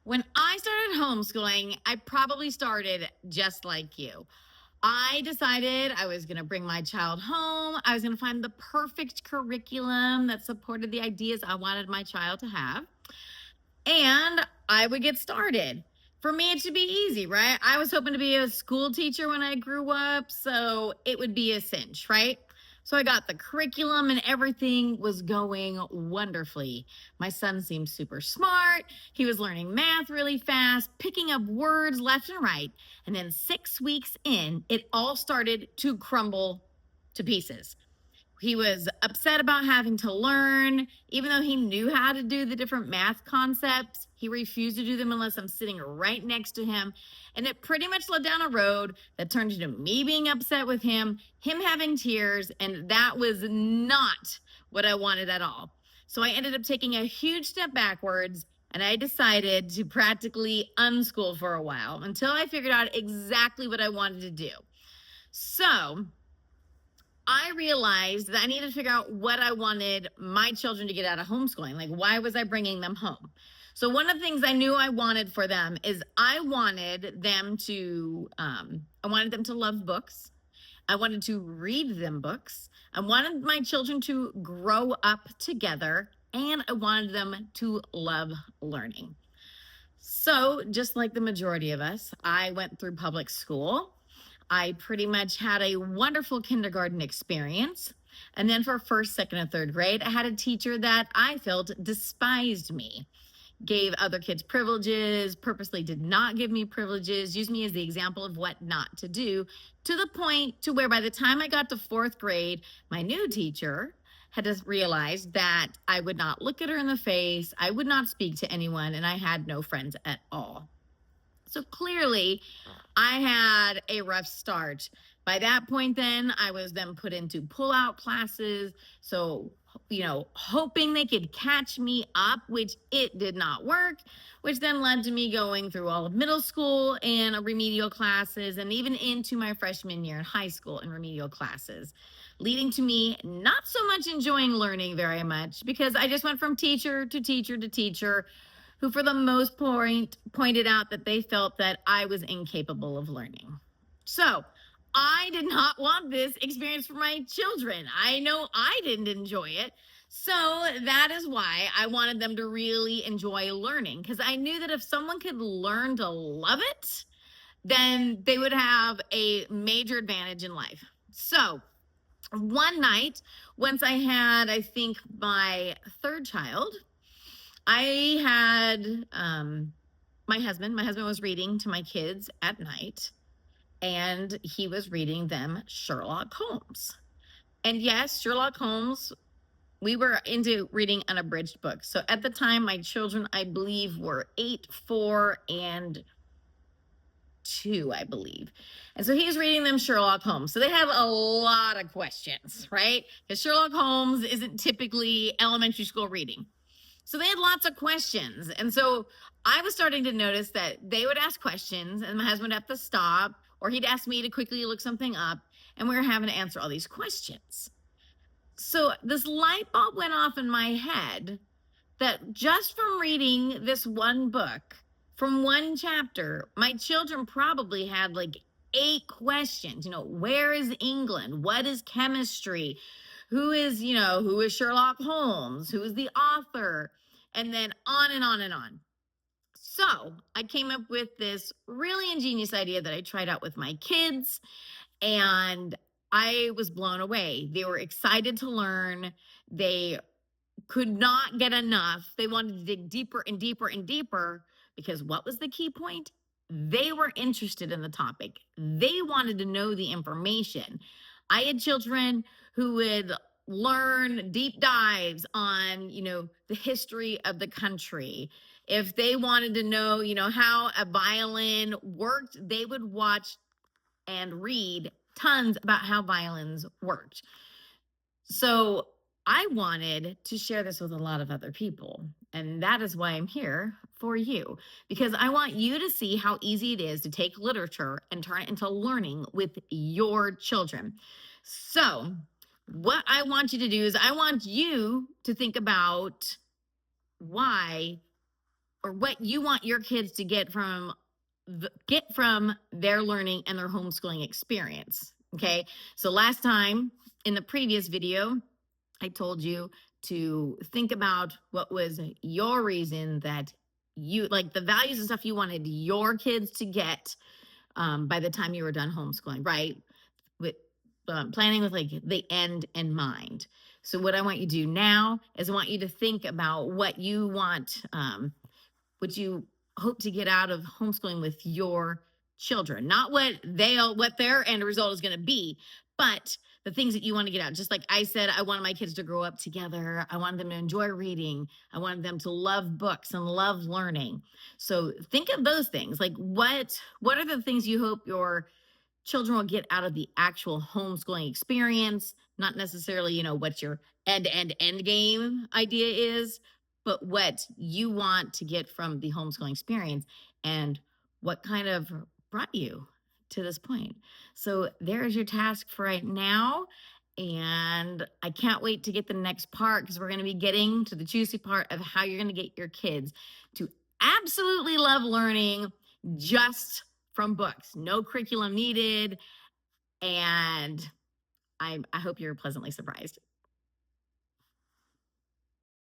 When I started homeschooling, I probably started just like you. I decided I was going to bring my child home. I was going to find the perfect curriculum that supported the ideas I wanted my child to have. And I would get started. For me, it should be easy, right? I was hoping to be a school teacher when I grew up, so it would be a cinch, right? So I got the curriculum and everything was going wonderfully. My son seemed super smart. He was learning math really fast, picking up words left and right. And then 6 weeks in, it all started to crumble to pieces. He was upset about having to learn. Even though he knew how to do the different math concepts, he refused to do them unless I'm sitting right next to him. And it pretty much led down a road that turned into me being upset with him having tears, and that was not what I wanted at all. So I ended up taking a huge step backwards, and I decided to practically unschool for a while until I figured out exactly what I wanted to do. So I realized that I needed to figure out what I wanted my children to get out of homeschooling. Like, why was I bringing them home? So, one of the things I knew I wanted for them is I wanted them to love books. I wanted to read them books. I wanted my children to grow up together, and I wanted them to love learning. So, just like the majority of us, I went through public school. I pretty much had a wonderful kindergarten experience. And then for first, second, and third grade, I had a teacher that I felt despised me, gave other kids privileges, purposely did not give me privileges, used me as the example of what not to do, to the point to where by the time I got to fourth grade, my new teacher had to realize that I would not look at her in the face, I would not speak to anyone, and I had no friends at all. So clearly, I had a rough start. By that point, then, I was then put into pull-out classes. So, hoping they could catch me up, which it did not work, which then led to me going through all of middle school and remedial classes, and even into my freshman year in high school in remedial classes, leading to me not so much enjoying learning very much because I just went from teacher to teacher to teacher, who for the most point pointed out that they felt that I was incapable of learning. So I did not want this experience for my children. I know I didn't enjoy it. So that is why I wanted them to really enjoy learning, because I knew that if someone could learn to love it, then they would have a major advantage in life. So one night, once I had, I think, my third child, I had my husband. My husband was reading to my kids at night, and he was reading them Sherlock Holmes. And yes, Sherlock Holmes, we were into reading unabridged books. So at the time, my children, I believe, were 8, 4, and 2, I believe. And so he was reading them Sherlock Holmes. So they have a lot of questions, right? Because Sherlock Holmes isn't typically elementary school reading. So they had lots of questions. And so I was starting to notice that they would ask questions and my husband would have to stop, or he'd ask me to quickly look something up, and we were having to answer all these questions. So this light bulb went off in my head that just from reading this one book, from one chapter, my children probably had like 8 questions. Where is England? What is chemistry? Who is Sherlock Holmes? Who is the author? And then on and on and on. So I came up with this really ingenious idea that I tried out with my kids, and I was blown away. They were excited to learn. They could not get enough. They wanted to dig deeper and deeper and deeper, because what was the key point? They were interested in the topic. They wanted to know the information. I had children who would learn deep dives on, the history of the country. If they wanted to know, how a violin worked, they would watch and read tons about how violins worked. So I wanted to share this with a lot of other people. And that is why I'm here for you, because I want you to see how easy it is to take literature and turn it into learning with your children. So, what I want you to do is I want you to think about why or what you want your kids to get from their learning and their homeschooling experience. Okay. So last time in the previous video, I told you to think about what was your reason that you like the values and stuff you wanted your kids to get by the time you were done homeschooling, right? With planning with like the end in mind. So what I want you to do now is I want you to think about what you want, what you hope to get out of homeschooling with your children, not what their end result is going to be, but the things that you want to get out. Just like I said, I wanted my kids to grow up together. I wanted them to enjoy reading. I wanted them to love books and love learning. So think of those things. Like what are the things you hope your children will get out of the actual homeschooling experience, not necessarily, what your end game idea is, but what you want to get from the homeschooling experience and what kind of brought you to this point. So there's your task for right now. And I can't wait to get the next part because we're going to be getting to the juicy part of how you're going to get your kids to absolutely love learning just from books, no curriculum needed. And I hope you're pleasantly surprised.